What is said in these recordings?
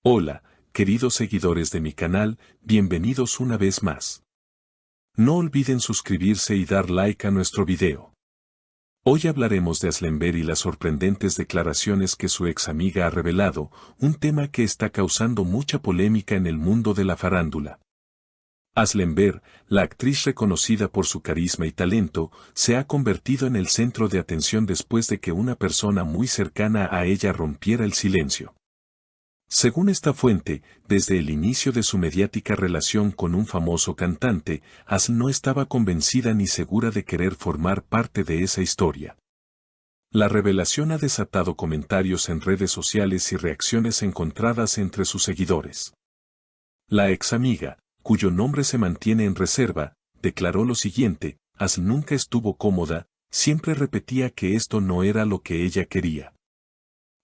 Hola, queridos seguidores de mi canal, bienvenidos una vez más. No olviden suscribirse y dar like a nuestro video. Hoy hablaremos de Aslember y las sorprendentes declaraciones que su ex amiga ha revelado, un tema que está causando mucha polémica en el mundo de la farándula. Aslember, la actriz reconocida por su carisma y talento, se ha convertido en el centro de atención después de que una persona muy cercana a ella rompiera el silencio. Según esta fuente, desde el inicio de su mediática relación con un famoso cantante, Asl no estaba convencida ni segura de querer formar parte de esa historia. La revelación ha desatado comentarios en redes sociales y reacciones encontradas entre sus seguidores. La ex amiga, cuyo nombre se mantiene en reserva, declaró lo siguiente: Asl nunca estuvo cómoda, siempre repetía que esto no era lo que ella quería.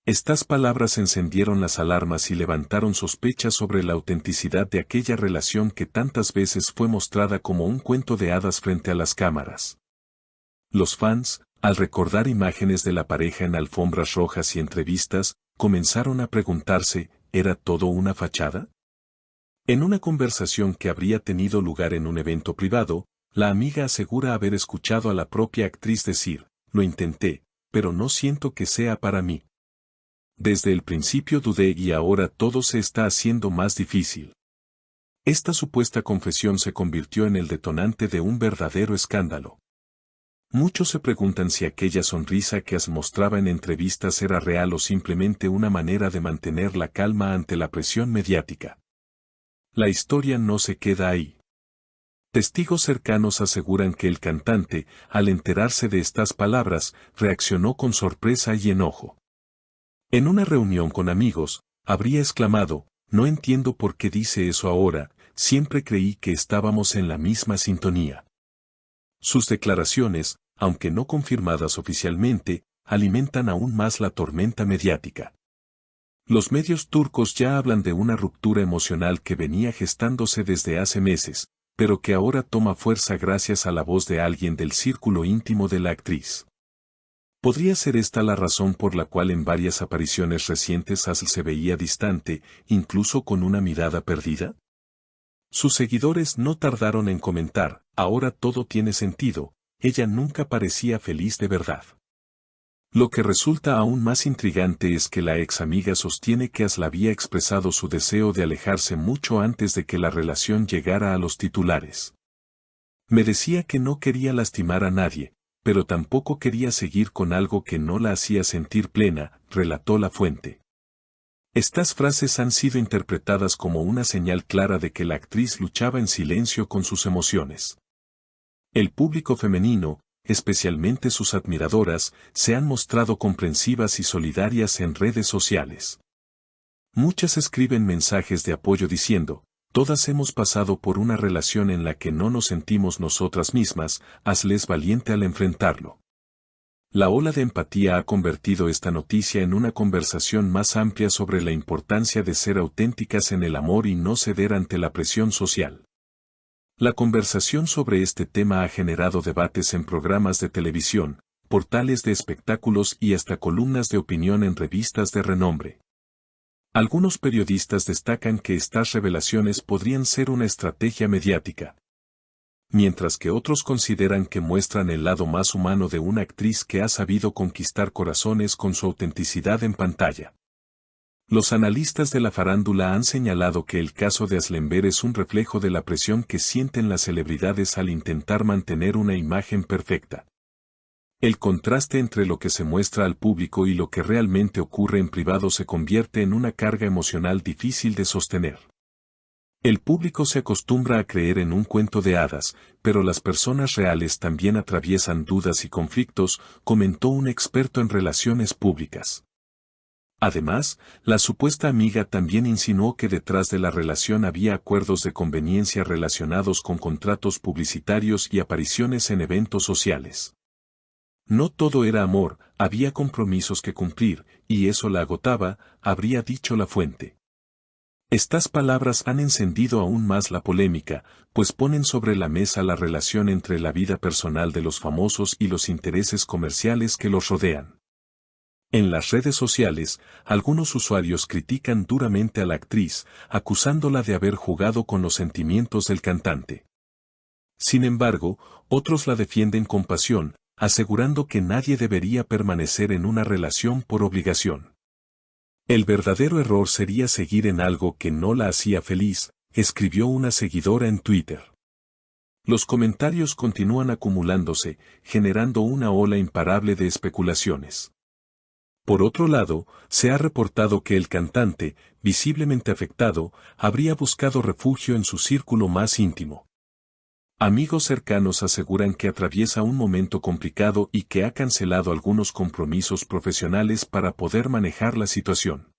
Estas palabras encendieron las alarmas y levantaron sospechas sobre la autenticidad de aquella relación que tantas veces fue mostrada como un cuento de hadas frente a las cámaras. Los fans, al recordar imágenes de la pareja en alfombras rojas y entrevistas, comenzaron a preguntarse, ¿era todo una fachada? En una conversación que habría tenido lugar en un evento privado, la amiga asegura haber escuchado a la propia actriz decir, «Lo intenté, pero no siento que sea para mí. Desde el principio dudé y ahora todo se está haciendo más difícil». Esta supuesta confesión se convirtió en el detonante de un verdadero escándalo. Muchos se preguntan si aquella sonrisa que Asl mostraba en entrevistas era real o simplemente una manera de mantener la calma ante la presión mediática. La historia no se queda ahí. Testigos cercanos aseguran que el cantante, al enterarse de estas palabras, reaccionó con sorpresa y enojo. En una reunión con amigos, habría exclamado, «No entiendo por qué dice eso ahora, siempre creí que estábamos en la misma sintonía». Sus declaraciones, aunque no confirmadas oficialmente, alimentan aún más la tormenta mediática. Los medios turcos ya hablan de una ruptura emocional que venía gestándose desde hace meses, pero que ahora toma fuerza gracias a la voz de alguien del círculo íntimo de la actriz. ¿Podría ser esta la razón por la cual en varias apariciones recientes Asl se veía distante, incluso con una mirada perdida? Sus seguidores no tardaron en comentar, «Ahora todo tiene sentido, ella nunca parecía feliz de verdad». Lo que resulta aún más intrigante es que la ex amiga sostiene que Asl había expresado su deseo de alejarse mucho antes de que la relación llegara a los titulares. «Me decía que no quería lastimar a nadie, pero tampoco quería seguir con algo que no la hacía sentir plena», relató la fuente. Estas frases han sido interpretadas como una señal clara de que la actriz luchaba en silencio con sus emociones. El público femenino, especialmente sus admiradoras, se han mostrado comprensivas y solidarias en redes sociales. Muchas escriben mensajes de apoyo diciendo, «Todas hemos pasado por una relación en la que no nos sentimos nosotras mismas, hazles valiente al enfrentarlo». La ola de empatía ha convertido esta noticia en una conversación más amplia sobre la importancia de ser auténticas en el amor y no ceder ante la presión social. La conversación sobre este tema ha generado debates en programas de televisión, portales de espectáculos y hasta columnas de opinión en revistas de renombre. Algunos periodistas destacan que estas revelaciones podrían ser una estrategia mediática, mientras que otros consideran que muestran el lado más humano de una actriz que ha sabido conquistar corazones con su autenticidad en pantalla. Los analistas de la farándula han señalado que el caso de Aslember es un reflejo de la presión que sienten las celebridades al intentar mantener una imagen perfecta. El contraste entre lo que se muestra al público y lo que realmente ocurre en privado se convierte en una carga emocional difícil de sostener. El público se acostumbra a creer en un cuento de hadas, pero las personas reales también atraviesan dudas y conflictos, comentó un experto en relaciones públicas. Además, la supuesta amiga también insinuó que detrás de la relación había acuerdos de conveniencia relacionados con contratos publicitarios y apariciones en eventos sociales. No todo era amor, había compromisos que cumplir, y eso la agotaba, habría dicho la fuente. Estas palabras han encendido aún más la polémica, pues ponen sobre la mesa la relación entre la vida personal de los famosos y los intereses comerciales que los rodean. En las redes sociales, algunos usuarios critican duramente a la actriz, acusándola de haber jugado con los sentimientos del cantante. Sin embargo, otros la defienden con pasión, asegurando que nadie debería permanecer en una relación por obligación. El verdadero error sería seguir en algo que no la hacía feliz, escribió una seguidora en Twitter. Los comentarios continúan acumulándose, generando una ola imparable de especulaciones. Por otro lado, se ha reportado que el cantante, visiblemente afectado, habría buscado refugio en su círculo más íntimo. Amigos cercanos aseguran que atraviesa un momento complicado y que ha cancelado algunos compromisos profesionales para poder manejar la situación.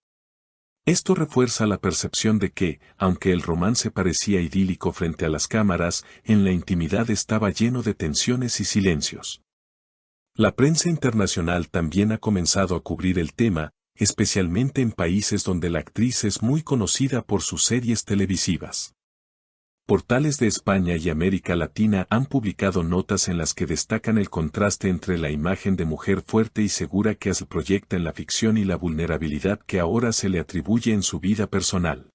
Esto refuerza la percepción de que, aunque el romance parecía idílico frente a las cámaras, en la intimidad estaba lleno de tensiones y silencios. La prensa internacional también ha comenzado a cubrir el tema, especialmente en países donde la actriz es muy conocida por sus series televisivas. Portales de España y América Latina han publicado notas en las que destacan el contraste entre la imagen de mujer fuerte y segura que se proyecta en la ficción y la vulnerabilidad que ahora se le atribuye en su vida personal.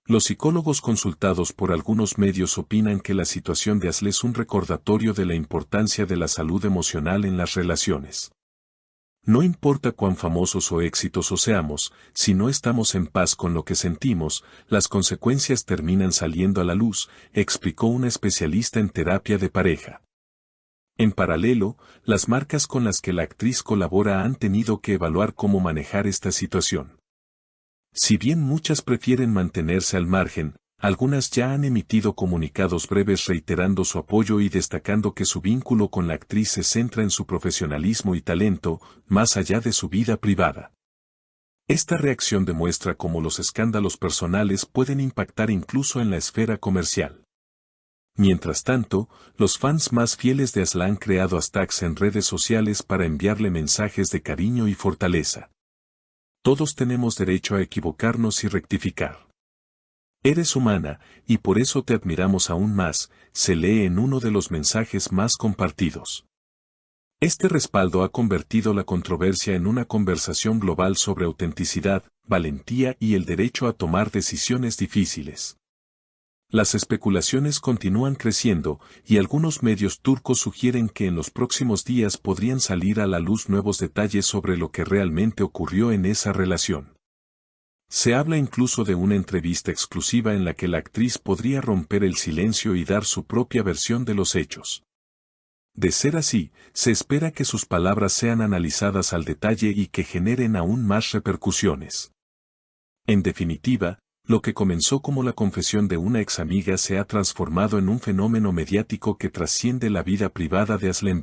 Los psicólogos consultados por algunos medios opinan que la situación de Ashley es un recordatorio de la importancia de la salud emocional en las relaciones. No importa cuán famosos o exitosos seamos, si no estamos en paz con lo que sentimos, las consecuencias terminan saliendo a la luz, explicó una especialista en terapia de pareja. En paralelo, las marcas con las que la actriz colabora han tenido que evaluar cómo manejar esta situación. Si bien muchas prefieren mantenerse al margen, algunas ya han emitido comunicados breves reiterando su apoyo y destacando que su vínculo con la actriz se centra en su profesionalismo y talento, más allá de su vida privada. Esta reacción demuestra cómo los escándalos personales pueden impactar incluso en la esfera comercial. Mientras tanto, los fans más fieles de Ashley han creado hashtags en redes sociales para enviarle mensajes de cariño y fortaleza. Todos tenemos derecho a equivocarnos y rectificar. Eres humana, y por eso te admiramos aún más, se lee en uno de los mensajes más compartidos. Este respaldo ha convertido la controversia en una conversación global sobre autenticidad, valentía y el derecho a tomar decisiones difíciles. Las especulaciones continúan creciendo, y algunos medios turcos sugieren que en los próximos días podrían salir a la luz nuevos detalles sobre lo que realmente ocurrió en esa relación. Se habla incluso de una entrevista exclusiva en la que la actriz podría romper el silencio y dar su propia versión de los hechos. De ser así, se espera que sus palabras sean analizadas al detalle y que generen aún más repercusiones. En definitiva, lo que comenzó como la confesión de una ex amiga se ha transformado en un fenómeno mediático que trasciende la vida privada de Ashley.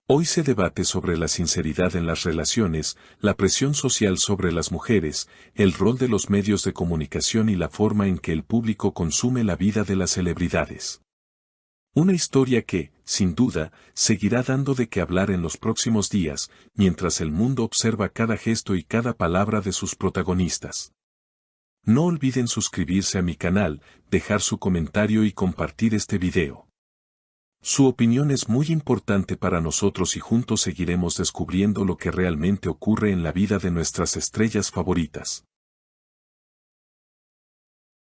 Hoy se debate sobre la sinceridad en las relaciones, la presión social sobre las mujeres, el rol de los medios de comunicación y la forma en que el público consume la vida de las celebridades. Una historia que, sin duda, seguirá dando de qué hablar en los próximos días, mientras el mundo observa cada gesto y cada palabra de sus protagonistas. No olviden suscribirse a mi canal, dejar su comentario y compartir este video. Su opinión es muy importante para nosotros y juntos seguiremos descubriendo lo que realmente ocurre en la vida de nuestras estrellas favoritas.